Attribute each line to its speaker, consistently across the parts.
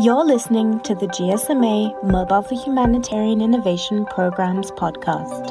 Speaker 1: You're listening to the GSMA Mobile for Humanitarian Innovation Programs podcast.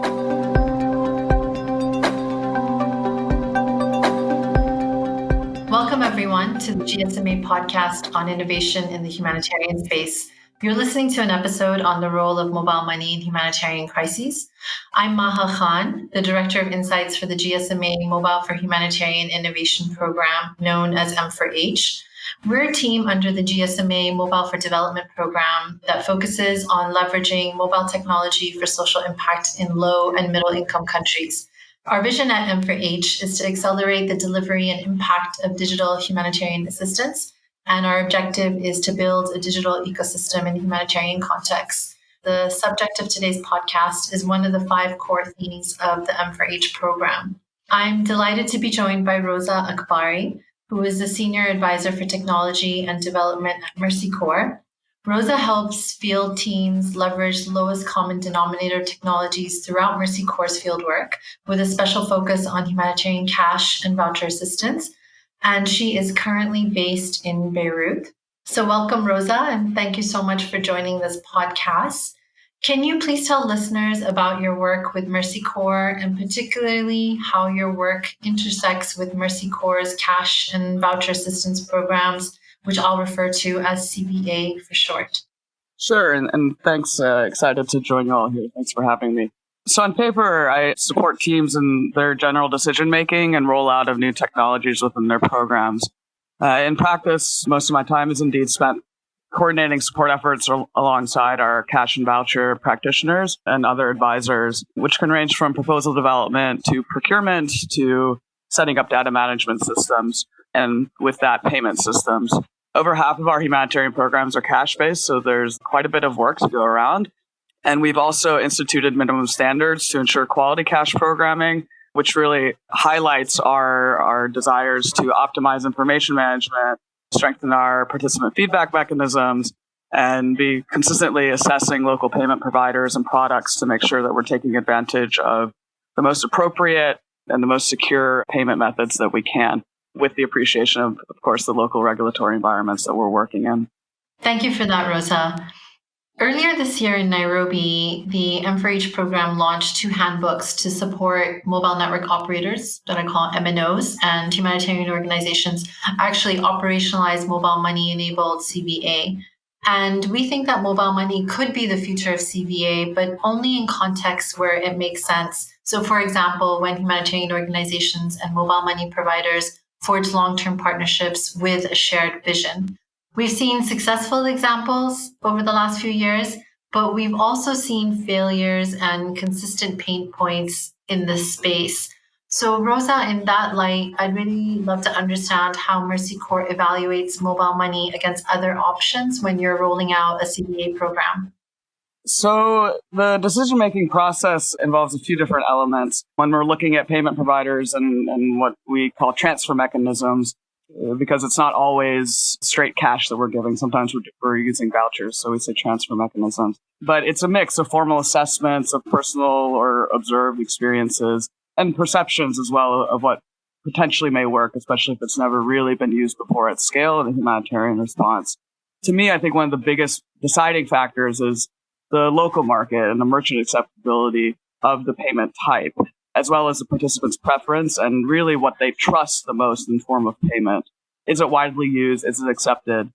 Speaker 2: Welcome, everyone, to the GSMA podcast on innovation in the humanitarian space. You're listening to an episode on the role of mobile money in humanitarian crises. I'm Maha Khan, the Director of Insights for the GSMA Mobile for Humanitarian Innovation Program, known as M4H. We're a team under the GSMA Mobile for Development program that focuses on leveraging mobile technology for social impact in low and middle income countries. Our vision at M4H is to accelerate the delivery and impact of digital humanitarian assistance, and our objective is to build a digital ecosystem in humanitarian contexts. The subject of today's podcast is one of the 5 core themes of the M4H program. I'm delighted to be joined by Rosa Akbari, who is the Senior Advisor for Technology and Development at Mercy Corps. Rosa helps field teams leverage lowest common denominator technologies throughout Mercy Corps' fieldwork, with a special focus on humanitarian cash and voucher assistance. And she is currently based in Beirut. So welcome, Rosa, and thank you so much for joining this podcast. Can you please tell listeners about your work with Mercy Corps and particularly how your work intersects with Mercy Corps' cash and voucher assistance programs, which I'll refer to as CVA for short?
Speaker 3: Sure, and thanks. Excited to join you all here. Thanks for having me. So on paper, I support teams in their general decision-making and rollout of new technologies within their programs. In practice, most of my time is indeed spent coordinating support efforts alongside our cash and voucher practitioners and other advisors, which can range from proposal development to procurement to setting up data management systems, and with that, payment systems. Over half of our humanitarian programs are cash-based, so there's quite a bit of work to go around. And we've also instituted minimum standards to ensure quality cash programming, which really highlights our desires to optimize information management, strengthen our participant feedback mechanisms, and be consistently assessing local payment providers and products to make sure that we're taking advantage of the most appropriate and the most secure payment methods that we can, with the appreciation of course, the local regulatory environments that we're working in.
Speaker 2: Thank you for that, Rosa. Earlier this year in Nairobi, the M4H program launched 2 handbooks to support mobile network operators that I call MNOs and humanitarian organizations actually operationalize mobile money-enabled CVA. And we think that mobile money could be the future of CVA, but only in contexts where it makes sense. So for example, when humanitarian organizations and mobile money providers forge long-term partnerships with a shared vision. We've seen successful examples over the last few years, but we've also seen failures and consistent pain points in this space. So Rosa, in that light, I'd really love to understand how Mercy Corps evaluates mobile money against other options when you're rolling out a CVA program.
Speaker 3: So the decision-making process involves a few different elements. When we're looking at payment providers and what we call transfer mechanisms, because it's not always straight cash that we're giving. Sometimes we're using vouchers, so we say transfer mechanisms. But it's a mix of formal assessments of personal or observed experiences and perceptions as well of what potentially may work, especially if it's never really been used before at scale in a humanitarian response. To me, I think one of the biggest deciding factors is the local market and the merchant acceptability of the payment type, as well as the participant's preference and really what they trust the most in the form of payment. Is it widely used? Is it accepted?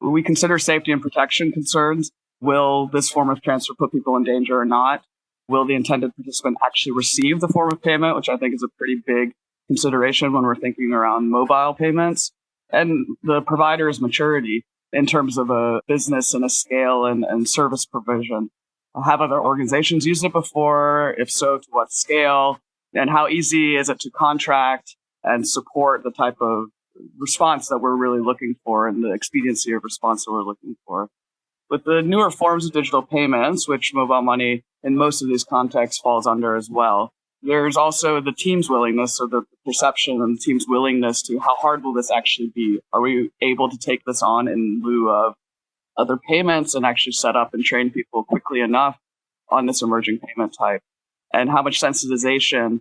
Speaker 3: We consider safety and protection concerns. Will this form of transfer put people in danger or not? Will the intended participant actually receive the form of payment, which I think is a pretty big consideration when we're thinking around mobile payments? And the provider's maturity in terms of a business and a scale and service provision. Have other organizations used it before? If so, to what scale? And how easy is it to contract and support the type of response that we're really looking for and the expediency of response that we're looking for? With the newer forms of digital payments, which mobile money in most of these contexts falls under as well, there's also the team's willingness, or the perception and the team's willingness to how hard will this actually be? Are we able to take this on in lieu of other payments and actually set up and train people quickly enough on this emerging payment type? And how much sensitization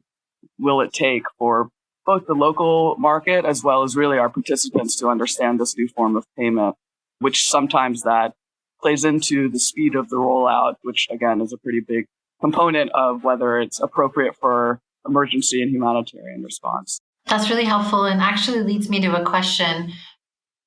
Speaker 3: will it take for both the local market as well as really our participants to understand this new form of payment? which sometimes that plays into the speed of the rollout, which again is a pretty big component of whether it's appropriate for emergency and humanitarian response.
Speaker 2: That's really helpful and actually leads me to a question.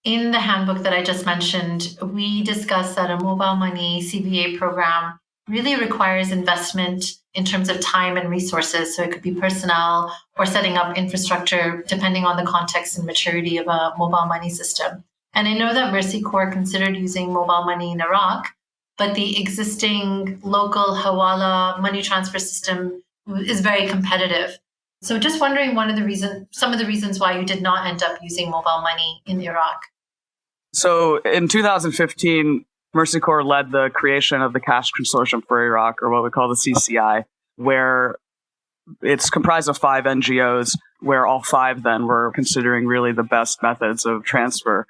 Speaker 2: In the handbook that I just mentioned, we discussed that a mobile money CVA program really requires investment in terms of time and resources. So it could be personnel or setting up infrastructure, depending on the context and maturity of a mobile money system. And I know that Mercy Corps considered using mobile money in Iraq, but the existing local Hawala money transfer system is very competitive. So just wondering some of the reasons why you did not end up using mobile money in Iraq.
Speaker 3: So in 2015, Mercy Corps led the creation of the Cash Consortium for Iraq, or what we call the CCI, where it's comprised of 5 NGOs, where all 5 then were considering really the best methods of transfer.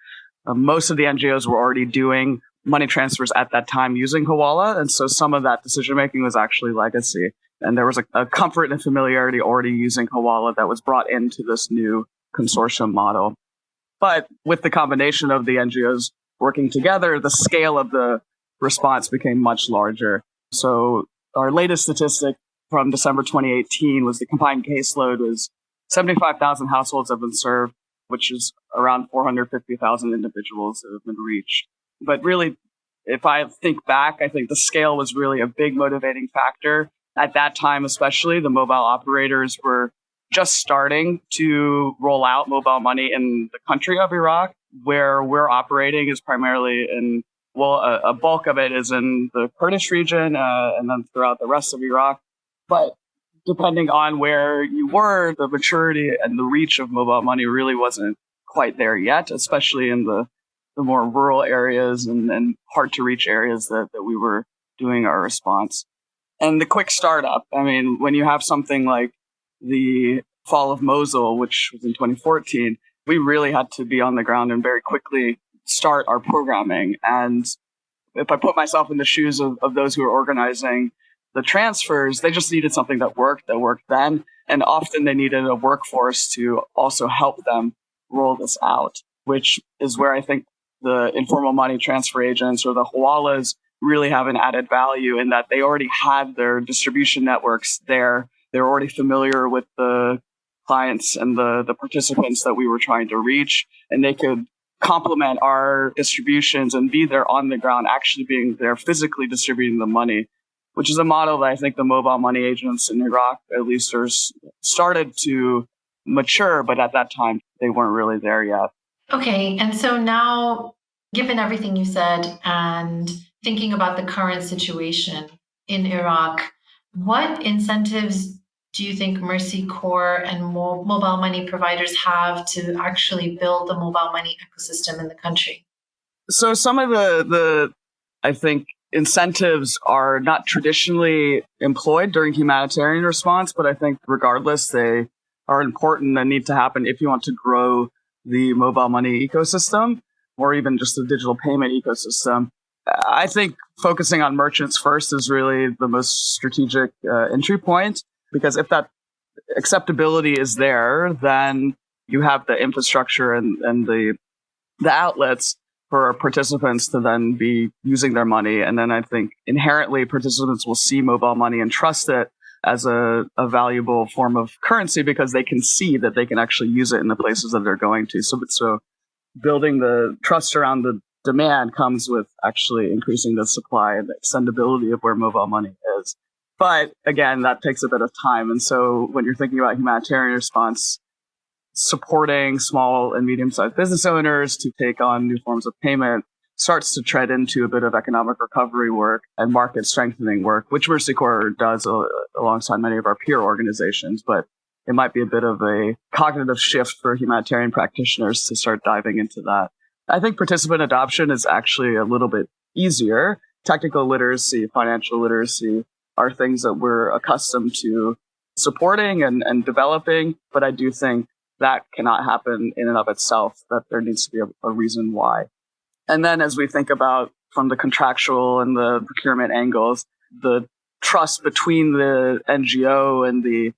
Speaker 3: Most of the NGOs were already doing money transfers at that time using Hawala, and so some of that decision-making was actually legacy. And there was a comfort and familiarity already using Hawala that was brought into this new consortium model. But with the combination of the NGOs working together, the scale of the response became much larger. So our latest statistic from December 2018 was the combined caseload was 75,000 households have been served, which is around 450,000 individuals that have been reached. But really, if I think back, I think the scale was really a big motivating factor. At that time, especially, the mobile operators were just starting to roll out mobile money in the country of Iraq. Where we're operating is primarily a bulk of it is in the Kurdish region and then throughout the rest of Iraq. But depending on where you were, the maturity and the reach of mobile money really wasn't quite there yet, especially in the more rural areas and hard to reach areas that we were doing our response. And the quick startup, I mean, when you have something like the fall of Mosul, which was in 2014, we really had to be on the ground and very quickly start our programming. And if I put myself in the shoes of those who are organizing the transfers, they just needed something that worked then. And often they needed a workforce to also help them roll this out, which is where I think the informal money transfer agents or the Hawalas really have an added value in that they already had their distribution networks there. They're already familiar with the clients and the participants that we were trying to reach, and they could complement our distributions and be there on the ground, actually being there physically distributing the money, which is a model that I think the mobile money agents in Iraq, at least, started to mature, but at that time, they weren't really there yet.
Speaker 2: Okay, and so now, given everything you said and thinking about the current situation in Iraq, what incentives do you think Mercy Corps and mobile money providers have to actually build the mobile money ecosystem in the country?
Speaker 3: So some of the I think, incentives are not traditionally employed during humanitarian response, but I think regardless, they are important and need to happen if you want to grow the mobile money ecosystem or even just the digital payment ecosystem. I think focusing on merchants first is really the most strategic entry point, because if that acceptability is there, then you have the infrastructure and the outlets for participants to then be using their money. And then I think inherently participants will see mobile money and trust it as a valuable form of currency because they can see that they can actually use it in the places that they're going to. So building the trust around the demand comes with actually increasing the supply and the extendability of where mobile money is. But again, that takes a bit of time. And so when you're thinking about humanitarian response, supporting small and medium-sized business owners to take on new forms of payment starts to tread into a bit of economic recovery work and market strengthening work, which Mercy Corps does alongside many of our peer organizations. But it might be a bit of a cognitive shift for humanitarian practitioners to start diving into that. I think participant adoption is actually a little bit easier. Technical literacy, financial literacy are things that we're accustomed to supporting and developing, but I do think that cannot happen in and of itself, that there needs to be a reason why. And then as we think about from the contractual and the procurement angles, the trust between the NGO and the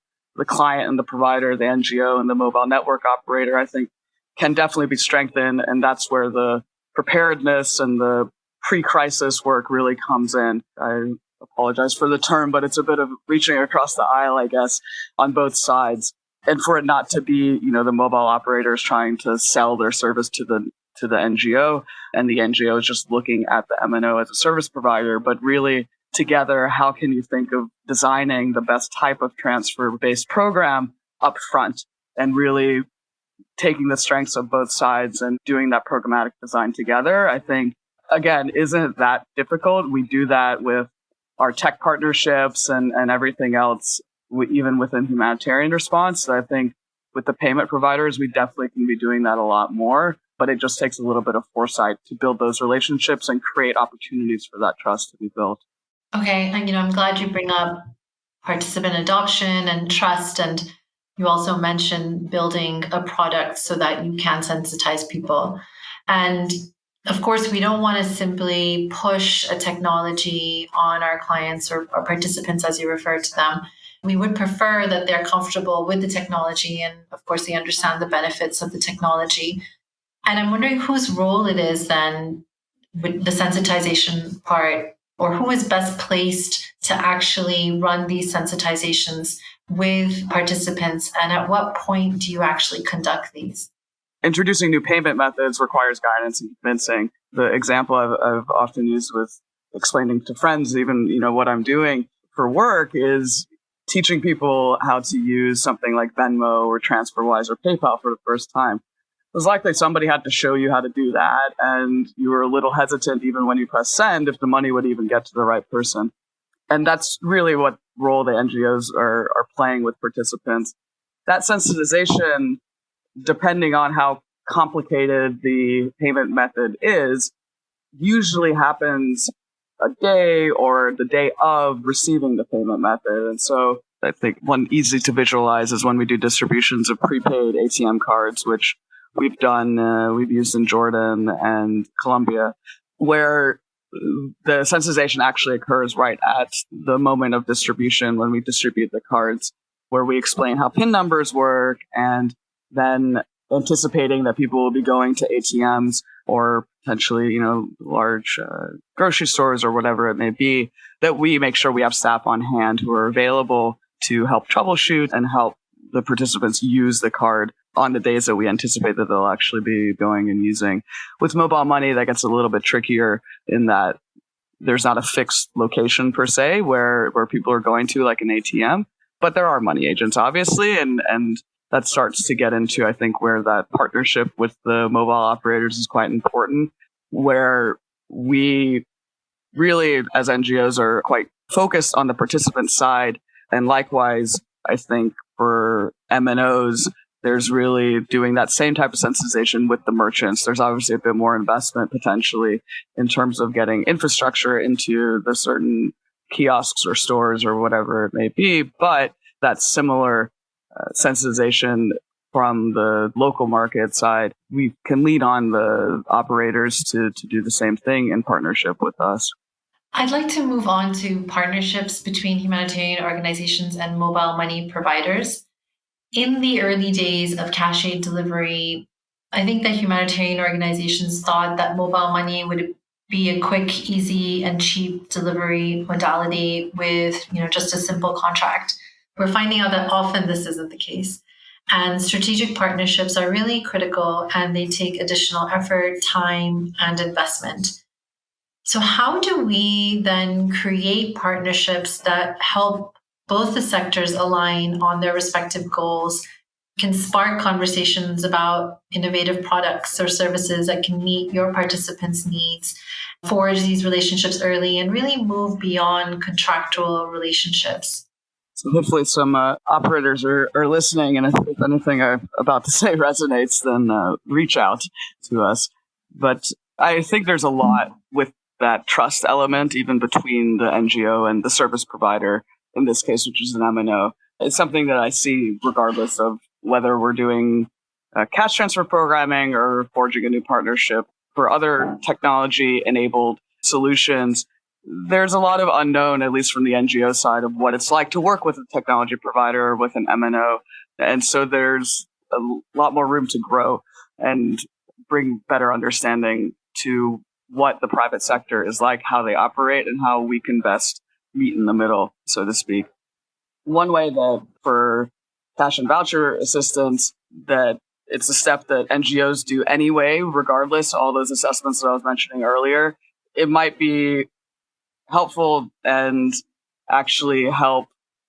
Speaker 3: client and the provider, the NGO and the mobile network operator, I think can definitely be strengthened. And that's where the preparedness and the pre-crisis work really comes in. I apologize for the term, but it's a bit of reaching across the aisle, I guess, on both sides. And for it not to be, the mobile operators trying to sell their service to the NGO, and the NGO is just looking at the MNO as a service provider, but really together, how can you think of designing the best type of transfer-based program up front and really taking the strengths of both sides and doing that programmatic design together? I think, again, isn't that difficult? We do that with our tech partnerships and everything else, even within humanitarian response. So I think with the payment providers, we definitely can be doing that a lot more, but it just takes a little bit of foresight to build those relationships and create opportunities for that trust to be built.
Speaker 2: Okay, and I'm glad you bring up participant adoption and trust, and you also mentioned building a product so that you can sensitize people. And of course, we don't want to simply push a technology on our clients or participants, as you refer to them. We would prefer that they're comfortable with the technology and, of course, they understand the benefits of the technology. And I'm wondering whose role it is then with the sensitization part, or who is best placed to actually run these sensitizations with participants, and at what point do you actually conduct these?
Speaker 3: Introducing new payment methods requires guidance and convincing. The example I've often used with explaining to friends, even what I'm doing for work, is teaching people how to use something like Venmo or TransferWise or PayPal for the first time. It was likely somebody had to show you how to do that, and you were a little hesitant even when you press send if the money would even get to the right person. And that's really what role the NGOs are playing with participants. That sensitization, depending on how complicated the payment method is, usually happens a day or the day of receiving the payment method. And so I think one easy to visualize is when we do distributions of prepaid ATM cards, which we've done, we've used in Jordan and Colombia, where the sensitization actually occurs right at the moment of distribution when we distribute the cards, where we explain how PIN numbers work, and then anticipating that people will be going to ATMs or potentially, large grocery stores or whatever it may be, that we make sure we have staff on hand who are available to help troubleshoot and help the participants use the card on the days that we anticipate that they'll actually be going and using. With mobile money, that gets a little bit trickier in that there's not a fixed location per se where people are going to, like an ATM, but there are money agents, obviously, and that starts to get into, I think, where that partnership with the mobile operators is quite important, where we really, as NGOs, are quite focused on the participant side. And likewise, I think for MNOs, there's really doing that same type of sensitization with the merchants. There's obviously a bit more investment potentially in terms of getting infrastructure into the certain kiosks or stores or whatever it may be, but that similar sensitization from the local market side, we can lead on the operators to do the same thing in partnership with us.
Speaker 2: I'd like to move on to partnerships between humanitarian organizations and mobile money providers. In the early days of cash aid delivery, I think that humanitarian organizations thought that mobile money would be a quick, easy, and cheap delivery modality with, just a simple contract. We're finding out that often this isn't the case. And strategic partnerships are really critical, and they take additional effort, time, and investment. So how do we then create partnerships that help both the sectors align on their respective goals, can spark conversations about innovative products or services that can meet your participants' needs, forge these relationships early, and really move beyond contractual relationships?
Speaker 3: So hopefully some operators are listening, and if anything I'm about to say resonates, then reach out to us. But I think there's a lot with that trust element, even between the NGO and the service provider, in this case, which is an MNO. It's something that I see regardless of whether we're doing cash transfer programming or forging a new partnership for other technology-enabled solutions. There's a lot of unknown, at least from the NGO side, of what it's like to work with a technology provider or with an MNO. And so there's a lot more room to grow and bring better understanding to what the private sector is like, how they operate, and how we can best meet in the middle, so to speak. One way that for cash and voucher assistance, that it's a step that NGOs do anyway, regardless, all those assessments that I was mentioning earlier, it might be helpful and actually help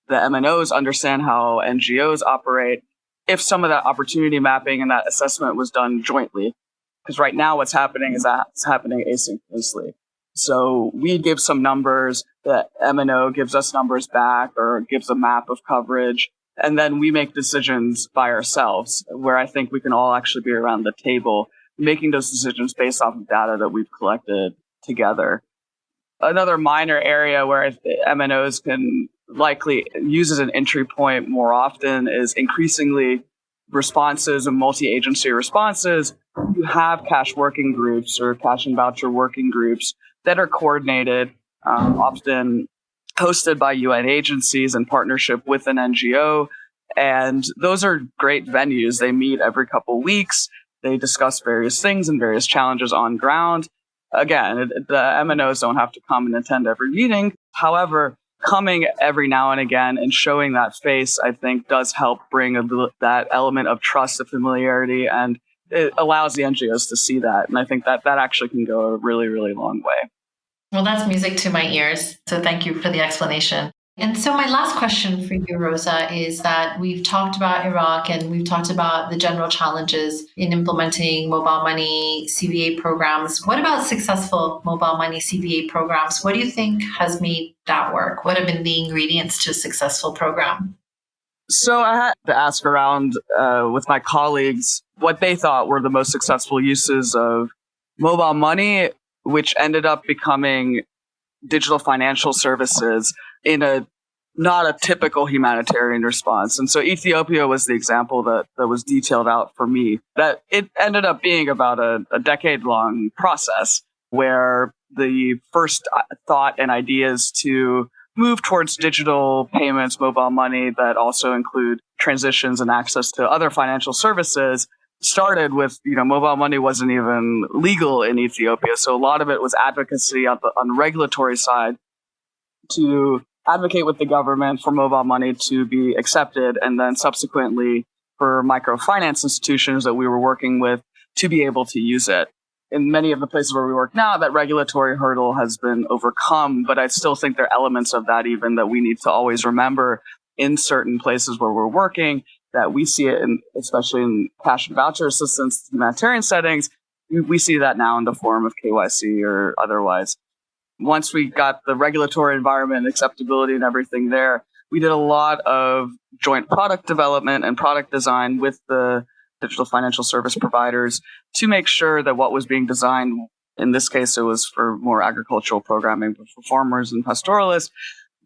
Speaker 3: the MNOs understand how NGOs operate if some of that opportunity mapping and that assessment was done jointly. Because right now what's happening is that it's happening asynchronously. So we give some numbers, the MNO gives us numbers back or gives a map of coverage, and then we make decisions by ourselves, where I think we can all actually be around the table making those decisions based off of data that we've collected together. Another minor area where MNOs can likely use as an entry point more often is increasingly responses and multi-agency responses. You have cash working groups or cash and voucher working groups that are coordinated, often hosted by UN agencies in partnership with an NGO. And those are great venues. They meet every couple weeks. They discuss various things and various challenges on ground. Again, the MNOs don't have to come and attend every meeting. However, coming every now and again and showing that face, I think, does help bring that element of trust, of familiarity, and it allows the NGOs to see that. And I think that actually can go a really, really long way.
Speaker 2: Well, that's music to my ears. So thank you for the explanation. And so my last question for you, Rosa, is that we've talked about Iraq and we've talked about the general challenges in implementing mobile money CVA programs. What about successful mobile money CVA programs? What do you think has made that work? What have been the ingredients to a successful program?
Speaker 3: So I had to ask around with my colleagues what they thought were the most successful uses of mobile money, which ended up becoming digital financial services in not a typical humanitarian response. And so Ethiopia was the example that was detailed out for me. That it ended up being about a decade-long process where the first thought and ideas to move towards digital payments, mobile money that also include transitions and access to other financial services started with, mobile money wasn't even legal in Ethiopia. So a lot of it was advocacy on the regulatory side to advocate with the government for mobile money to be accepted, and then subsequently for microfinance institutions that we were working with to be able to use it. In many of the places where we work now, that regulatory hurdle has been overcome, but I still think there are elements of that even that we need to always remember in certain places where we're working, that we see it, especially in cash and voucher assistance, humanitarian settings, we see that now in the form of KYC or otherwise. Once we got the regulatory environment and acceptability and everything there, we did a lot of joint product development and product design with the digital financial service providers to make sure that what was being designed, in this case, it was for more agricultural programming for farmers and pastoralists,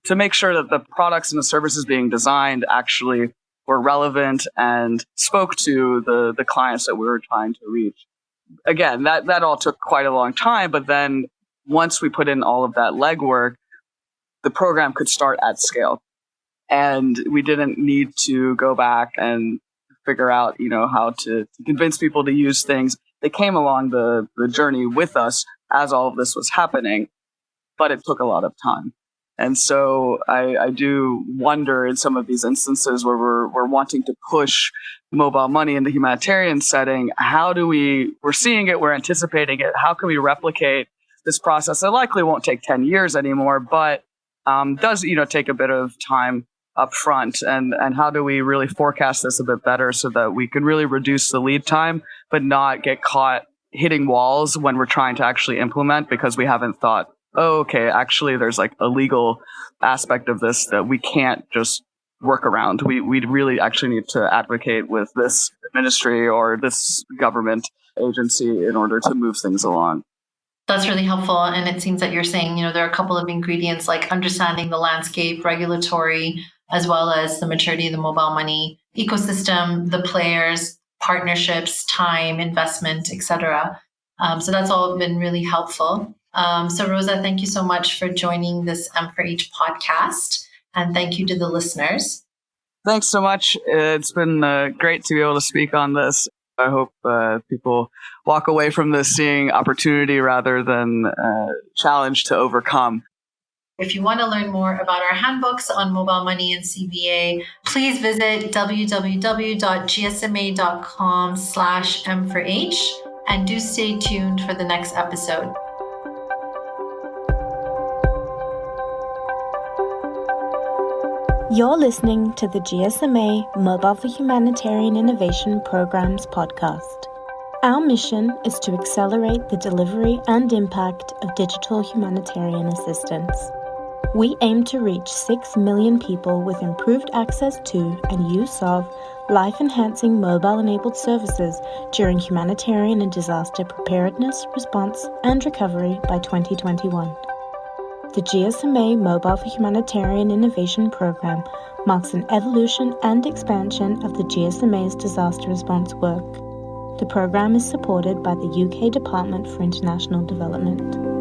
Speaker 3: to make sure that the products and the services being designed actually were relevant and spoke to the clients that we were trying to reach. Again, that all took quite a long time, but then once we put in all of that legwork, the program could start at scale. And we didn't need to go back and figure out, how to convince people to use things. They came along the journey with us as all of this was happening, but it took a lot of time. And so I do wonder in some of these instances where we're wanting to push mobile money in the humanitarian setting, we're seeing it, we're anticipating it, how can we replicate this process? It likely won't take 10 years anymore, but does take a bit of time up front, and how do we really forecast this a bit better so that we can really reduce the lead time but not get caught hitting walls when we're trying to actually implement because we haven't thought, oh, okay, actually there's like a legal aspect of this that we can't just work around. We really actually need to advocate with this ministry or this government agency in order to move things along.
Speaker 2: That's really helpful. And it seems that you're saying, there are a couple of ingredients like understanding the landscape, regulatory, as well as the maturity of the mobile money ecosystem, the players, partnerships, time, investment, etc. So that's all been really helpful. So Rosa, thank you so much for joining this M4H podcast. And thank you to the listeners.
Speaker 3: Thanks so much. It's been great to be able to speak on this. I hope people walk away from this seeing opportunity rather than challenge to overcome.
Speaker 2: If you want to learn more about our handbooks on mobile money and CVA, please visit www.gsma.com/M4H and do stay tuned for the next episode.
Speaker 1: You're listening to the GSMA Mobile for Humanitarian Innovation Programs podcast. Our mission is to accelerate the delivery and impact of digital humanitarian assistance. We aim to reach 6 million people with improved access to and use of life-enhancing mobile-enabled services during humanitarian and disaster preparedness, response, and recovery by 2021. The GSMA Mobile for Humanitarian Innovation Program marks an evolution and expansion of the GSMA's disaster response work. The program is supported by the UK Department for International Development.